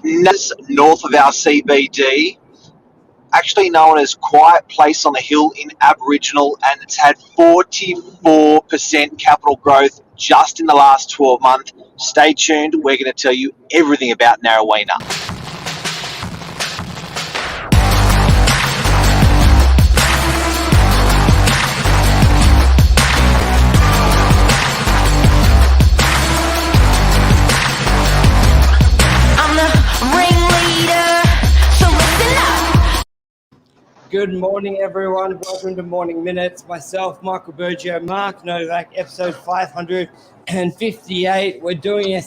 Just north of our CBD, actually known as Quiet Place on the Hill in Aboriginal, and it's had 44% capital growth just in the last 12 months. Stay tuned. We're going to tell you everything about Narraweena. Good morning, everyone. Welcome to Morning Minutes. Myself, Michael BURGIO, Mark Novak, episode 558. We're doing a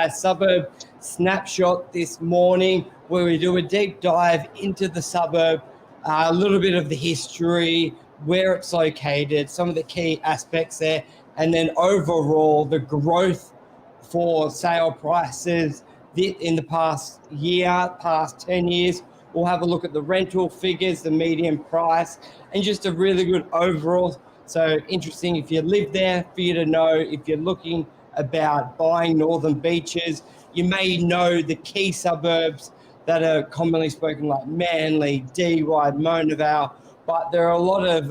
suburb snapshot this morning where we do a deep dive into the suburb, a little bit of the history, where it's located, some of the key aspects there, and then overall the growth for sale prices in the past year, past 10 years. We'll have a look at the rental figures, the median price, and just a really good overall. So interesting if you live there, for you to know if you're looking about buying Northern Beaches. You may know the key suburbs that are commonly spoken, like Manly, Dee Wide, Mona Vale, but there are a lot of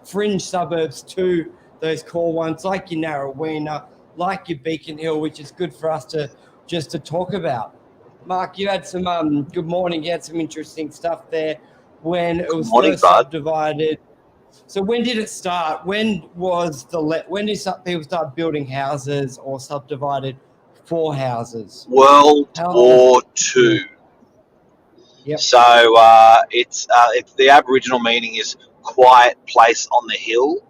fringe suburbs too, those core ones like your Narraweena, like your Beacon Hill, which is good for us to talk about. Mark, you had some, good morning, you had some interesting stuff there when it was first subdivided. So when did it start? When did people start building houses or subdivided for houses? World War II. Yep. So it's the Aboriginal meaning is quiet place on the hill.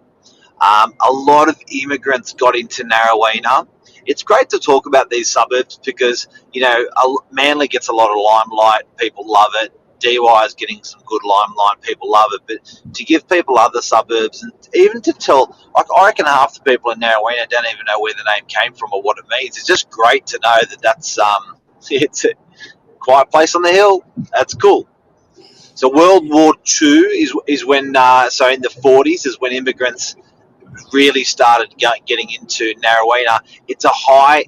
A lot of immigrants got into Narraweena. It's great to talk about these suburbs because, you know, Manly gets a lot of limelight. People love it. DY is getting some good limelight. People love it. But to give people other suburbs and even to tell, like, I reckon half the people in Narraweena don't even know where the name came from or what it means. It's just great to know that that's it's a quiet place on the hill. That's cool. So World War II is when so in the 40s is when immigrants really started getting into Narraweena. It's a high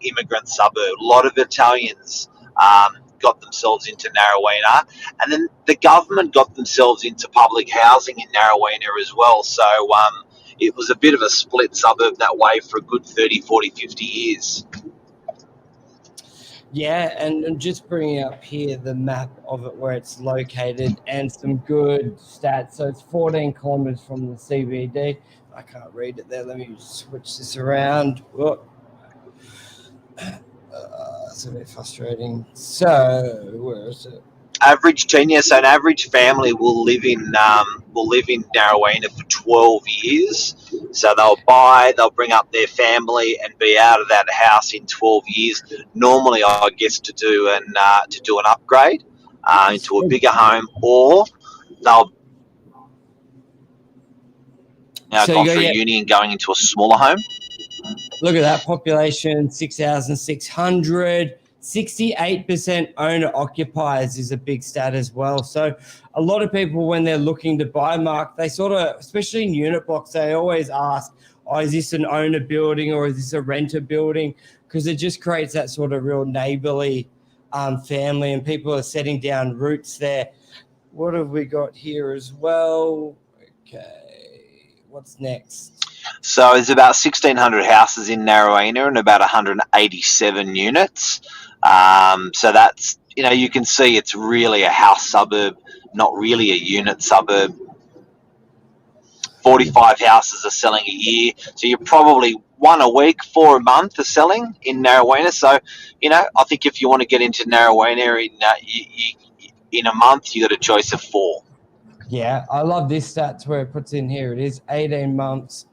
immigrant suburb. A lot of Italians got themselves into Narraweena, and then the government got themselves into public housing in Narraweena as well. So it was a bit of a split suburb that way for a good 30, 40, 50 years. Yeah, and just bringing up here the map of it where it's located and some good stats. So it's 14 kilometres from the CBD. I can't read it there. Let me switch this around. It's a bit frustrating. So where is it? Average tenure. So an average family will live in Narraweena for 12 years. So they'll bring up their family and be out of that house in 12 years. Normally, I guess to do an upgrade into a bigger home, or they'll gone through uni and going into a smaller home. Look at that population, 6,600. 68% owner occupiers is a big stat as well. So a lot of people, when they're looking to buy, Mark, they sort of, especially in unit blocks, they always ask, oh, is this an owner building or is this a renter building? Because it just creates that sort of real neighborly family, and people are setting down roots there. What have we got here as well? Okay, what's next? So there's about 1,600 houses in Narraweena and about 187 units. So that's, you know, you can see it's really a house suburb, not really a unit suburb. 45 houses are selling a year. So you're probably 1 a week, 4 a month are selling in Narraweena. So, you know, I think if you want to get into Narraweena in a month, you got a choice of 4. Yeah, I love this stats where it puts in here. It is 18 months.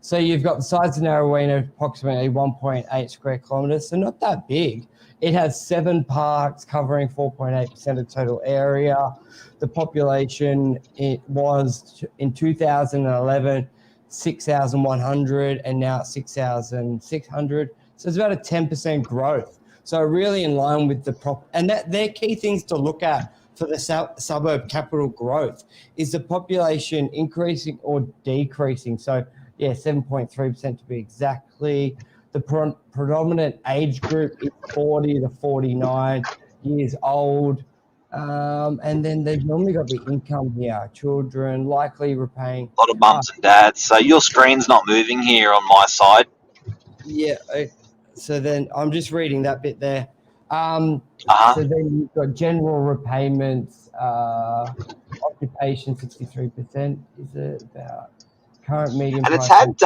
So you've got the size of Narraweena, approximately 1.8 square kilometres, so not that big. It has 7 parks covering 4.8% of total area. The population, it was in 2011, 6,100, and now 6,600. So it's about a 10% growth. So really in line with the and they're key things to look at for the suburb capital growth. Is the population increasing or decreasing? So yeah, 7.3% to be exactly. The predominant age group is 40 to 49. years old. And then they've normally got the income here, children likely repaying. A lot of mums and dads. So your screen's not moving here on my side. Yeah. So then I'm just reading that bit there. Uh-huh. So then you've got general repayments, occupation 63%. Is it about current median And it's price? had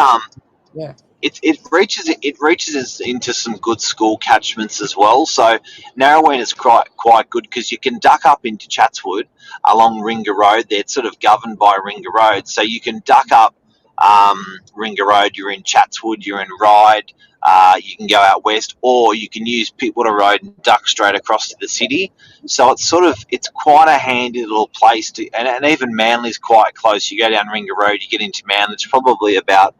Yeah. it reaches into some good school catchments as well. So Narroween is quite good because you can duck up into Chatswood along Ringa Road. They're sort of governed by Ringa Road, so you can duck up Ringa Road. You're in Chatswood. You're in Ryde. You can go out west, or you can use Pittwater Road and duck straight across to the city. So it's quite a handy little place to, and even Manly's quite close. You go down Ringa Road, you get into Manly. It's probably about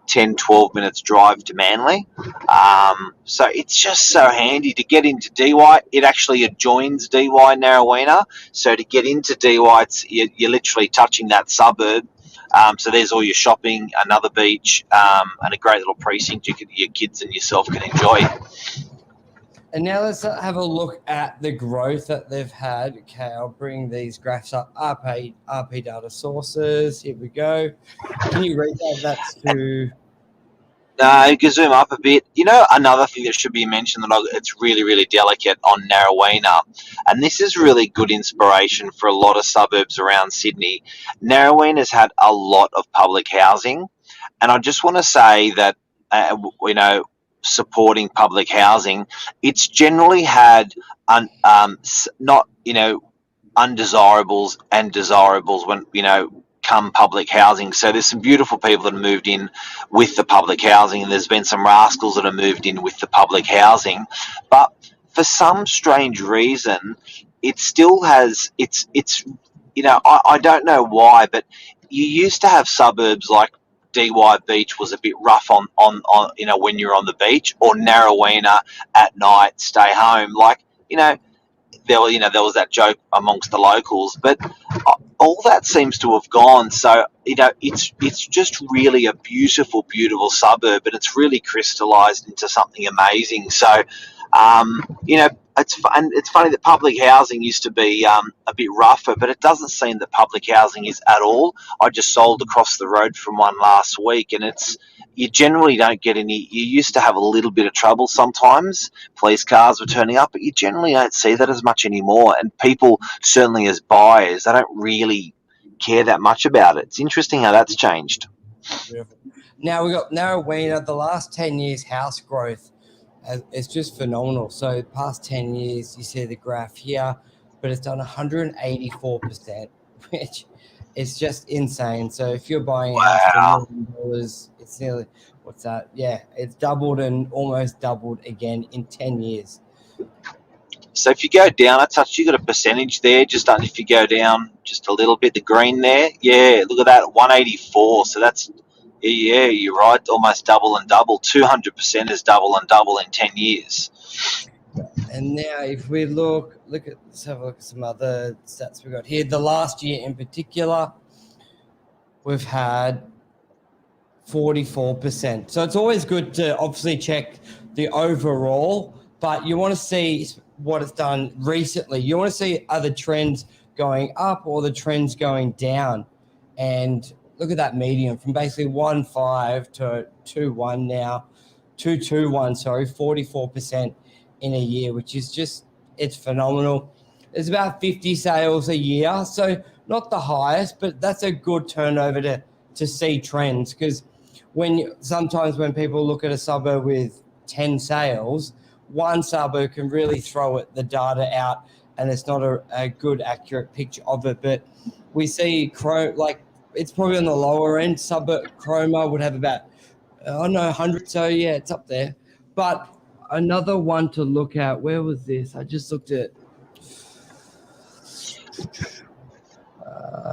10, 12 minutes drive to Manly. So it's just so handy to get into DY. It actually adjoins DY Narraweena. So to get into DY, you're literally touching that suburb. So there's all your shopping, another beach, and a great little precinct your kids and yourself can enjoy. And now let's have a look at the growth that they've had. Okay, I'll bring these graphs up. RP data sources. Here we go. Can you read that? That's to... You can zoom up a bit. Another thing that should be mentioned it's really, really delicate on Narraweena, and this is really good inspiration for a lot of suburbs around Sydney. Narraweena has had a lot of public housing, and I just want to say that, supporting public housing, it's generally had not undesirables and desirables when come public housing. So there's some beautiful people that have moved in with the public housing, and there's been some rascals that have moved in with the public housing. But for some strange reason, it still has I don't know why, but you used to have suburbs like DY Beach was a bit rough on when you're on the beach, or Narraweena at night, stay home. There was that joke amongst the locals, but all that seems to have gone. So it's just really a beautiful, beautiful suburb, and it's really crystallised into something amazing. So it's funny that public housing used to be a bit rougher, but it doesn't seem that public housing is at all. I just sold across the road from one last week, and you generally don't get any. You used to have a little bit of trouble sometimes. Police cars were turning up, but you generally don't see that as much anymore. And people, certainly as buyers, they don't really care that much about it. It's interesting how that's changed. Now we've got Narraweena. The last 10 years house growth is just phenomenal. So the past 10 years, you see the graph here, but it's done 184%, which is just insane. So if you're buying a house for $1 million, it's nearly, what's that? Yeah, it's doubled and almost doubled again in 10 years. So if you go down a touch, you got a percentage there. Just if you go down just a little bit, the green there, yeah, look at that, 184. So that's, yeah, you're right, almost double and double. 200% is double and double in 10 years. And now if we let's have a look at some other stats we got here. The last year in particular, we've had 44%. So it's always good to obviously check the overall, but you want to see what it's done recently. You want to see, are the trends going up or the trends going down? And look at that median from basically 1.5 to 2.1 now, 2.21, sorry, 44% in a year, which is just, it's phenomenal. There's about 50 sales a year, so not the highest, but that's a good turnover to see trends, because sometimes when people look at a suburb with 10 sales, one suburb can really throw the data out, and it's not a good, accurate picture of it. But we see it's probably on the lower end. Suburb Chroma would have about, 100. So yeah, it's up there. But another one to look at, where was this? I just looked at.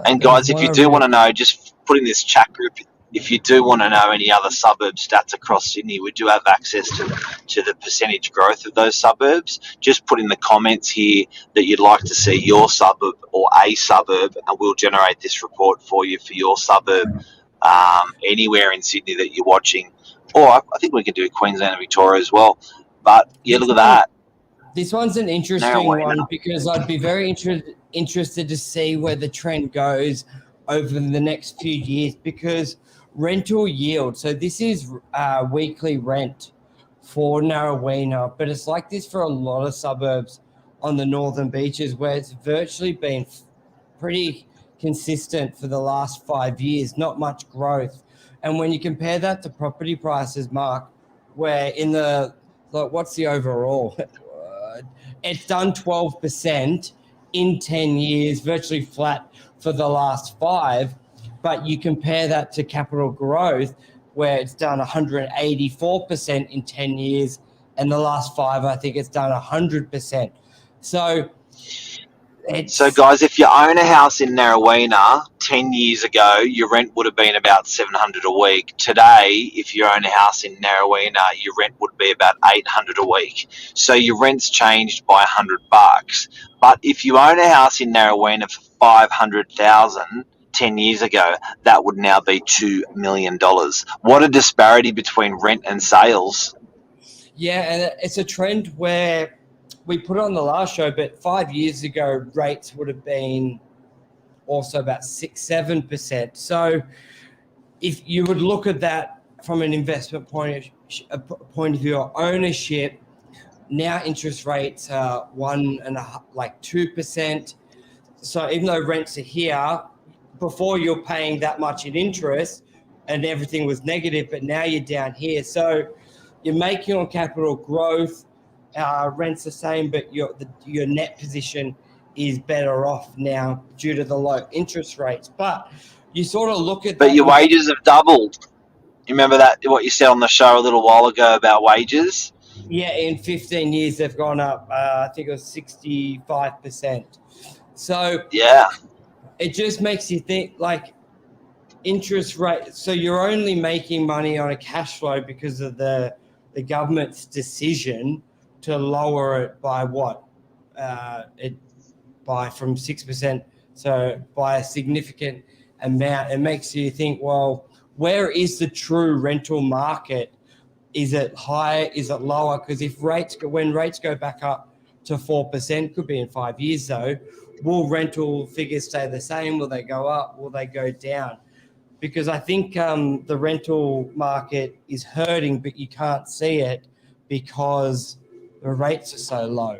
And guys, if you do want to know, just put in this chat group. If you do want to know any other suburb stats across Sydney, we do have access to the percentage growth of those suburbs. Just put in the comments here that you'd like to see your suburb or a suburb, and we'll generate this report for you for your suburb anywhere in Sydney that you're watching. Or I think we can do Queensland and Victoria as well. But yeah, look at that. This one's an interesting Narrowena. one because I'd be very interested to see where the trend goes over the next few years, because rental yield. So this is weekly rent for Narraweena, but it's like this for a lot of suburbs on the northern beaches, where it's virtually been pretty consistent for the last 5 years, not much growth. And when you compare that to property prices, Mark, where in the, like, what's the overall? It's done 12% in 10 years, virtually flat for the last 5. But you compare that to capital growth, where it's done 184% in 10 years, and the last 5, I think it's done 100%. So guys, if you own a house in Narraweena 10 years ago, your rent would have been about $700 a week. Today, if you own a house in Narraweena, your rent would be about $800 a week. So your rent's changed by $100. But if you own a house in Narraweena for $500,000 10 years ago, that would now be $2 million. What a disparity between rent and sales. Yeah, and it's a trend where we put it on the last show, but 5 years ago, rates would have been also about 6-7%. So if you would look at that from an investment point of view, or ownership, now interest rates are 1.5%, like 2%. So even though rents are here, before you're paying that much in interest and everything was negative, but now you're down here. So you're making on capital growth, rent's the same, but your net position is better off now due to the low interest rates. But you sort of look at that. But your wages have doubled. You remember that, what you said on the show a little while ago about wages? Yeah, in 15 years, they've gone up, I think it was 65%. So yeah, it just makes you think, like, interest rate. So you're only making money on a cash flow because of the government's decision to lower it by what? From 6%, so by a significant amount. It makes you think, well, where is the true rental market? Is it higher? Is it lower? Because when rates go back up to 4%, could be in 5 years though, will rental figures stay the same? Will they go up? Will they go down? Because I think the rental market is hurting, but you can't see it because the rates are so low.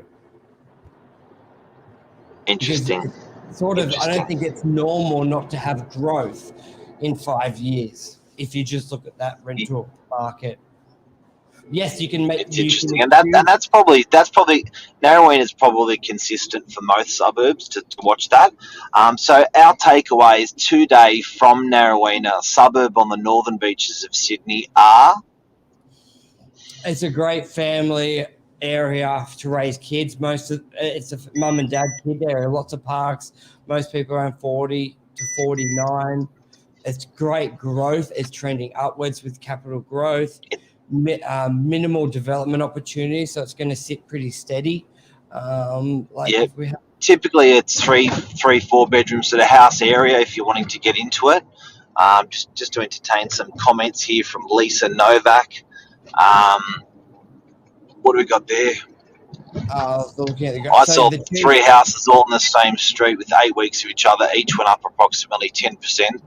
Interesting. I don't think it's normal not to have growth in 5 years if you just look at that rental market. Yes, you can make. It's interesting, and that's probably Narroween is probably consistent for most suburbs to watch that. So our takeaways today from Narraweena, a suburb on the northern beaches of Sydney, are: it's a great family area to raise kids. It's a mum and dad kid area. Lots of parks. Most people around 40 to 49. It's great growth. It's trending upwards with capital growth. Minimal development opportunities, so it's going to sit pretty steady. Typically it's three, 4 bedrooms at a house area if you're wanting to get into it. Just to entertain some comments here from Lisa Novak. What do we got there? I saw 3 houses all in the same street with 8 weeks of each other. Each went up approximately 10%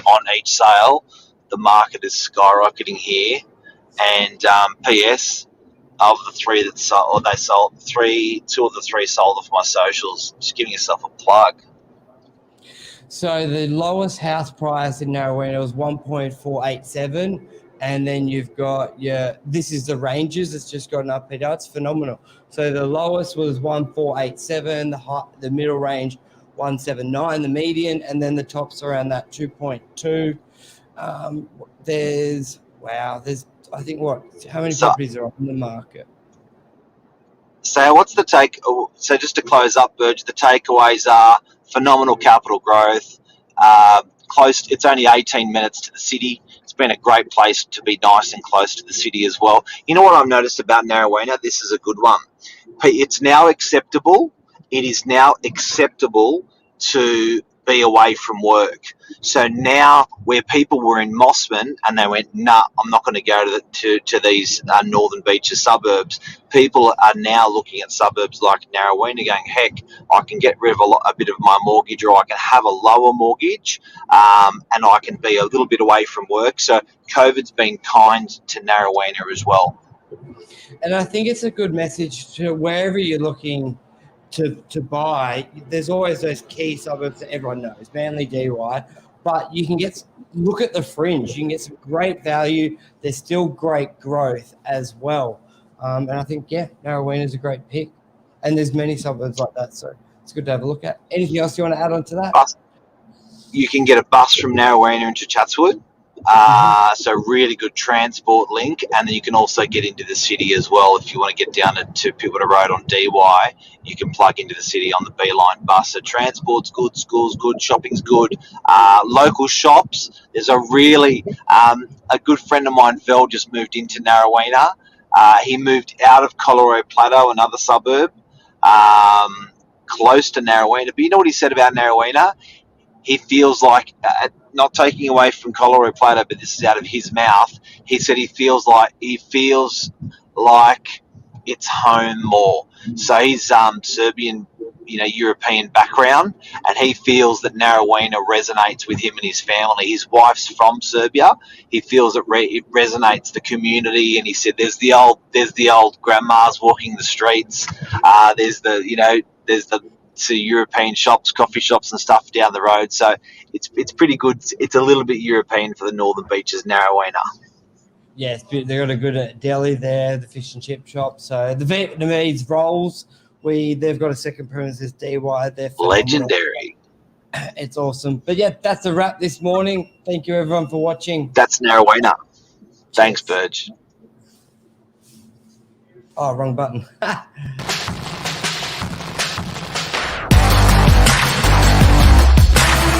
on each sale. The market is skyrocketing here. And P.S. of the 3 that sold, they sold 2 of the 3 sold off my socials. Just giving yourself a plug. So the lowest house price in Narraweena was 1.487, and then you've got this is the ranges. It's just gotten up and down. It's phenomenal. So the lowest was 1.487, the middle range 1.79, the median, and then the tops around that 2.2. There's I think how many properties are on the market? So what's the take? So just to close up, Burge, the takeaways are phenomenal capital growth. Close. It's only 18 minutes to the city. It's been a great place to be nice and close to the city as well. You know what I've noticed about Narraweena? This is a good one. It's now acceptable. It is now acceptable to be away from work. So now, where people were in Mossman and they went, nah, I'm not going to go to these northern beaches suburbs. People are now looking at suburbs like Narraweena, going, heck, I can get rid of a bit of my mortgage, or I can have a lower mortgage, and I can be a little bit away from work. So COVID's been kind to Narraweena as well. And I think it's a good message to wherever you're looking to buy. There's always those key suburbs that everyone knows, Manly, DY, but you can look at the fringe. You can get some great value. There's still great growth as well. And I think, Narraweena is a great pick. And there's many suburbs like that, so it's good to have a look at. Anything else you want to add on to that? You can get a bus from Narraweena into Chatswood. So really good transport link, and then you can also get into the city as well. If you want to get down to Pivotal Road on DY, you can plug into the city on the B-Line bus. So transport's good, school's good, shopping's good. Local shops, there's a really a good friend of mine, Vel, just moved into Narraweena. He moved out of Colorado Plateau, another suburb, close to Narraweena. But you know what he said about Narraweena? He feels like, not taking away from Colorado Plateau, but this is out of his mouth, he said he feels like it's home more. So he's Serbian, European background, and he feels that Narraweena resonates with him and his family. His wife's from Serbia. He feels it resonates the community, and he said there's the old grandmas walking the streets. There's the European shops, coffee shops and stuff down the road. So it's pretty good. It's a little bit European for the northern beaches, Narraweena. Yes, they've got a good deli there, the fish and chip shop. So the Vietnamese rolls, they've got a second premises, DY. They're legendary. It's awesome. But that's a wrap this morning. Thank you everyone for watching. That's Narraweena. Thanks, Burge. Oh, wrong button.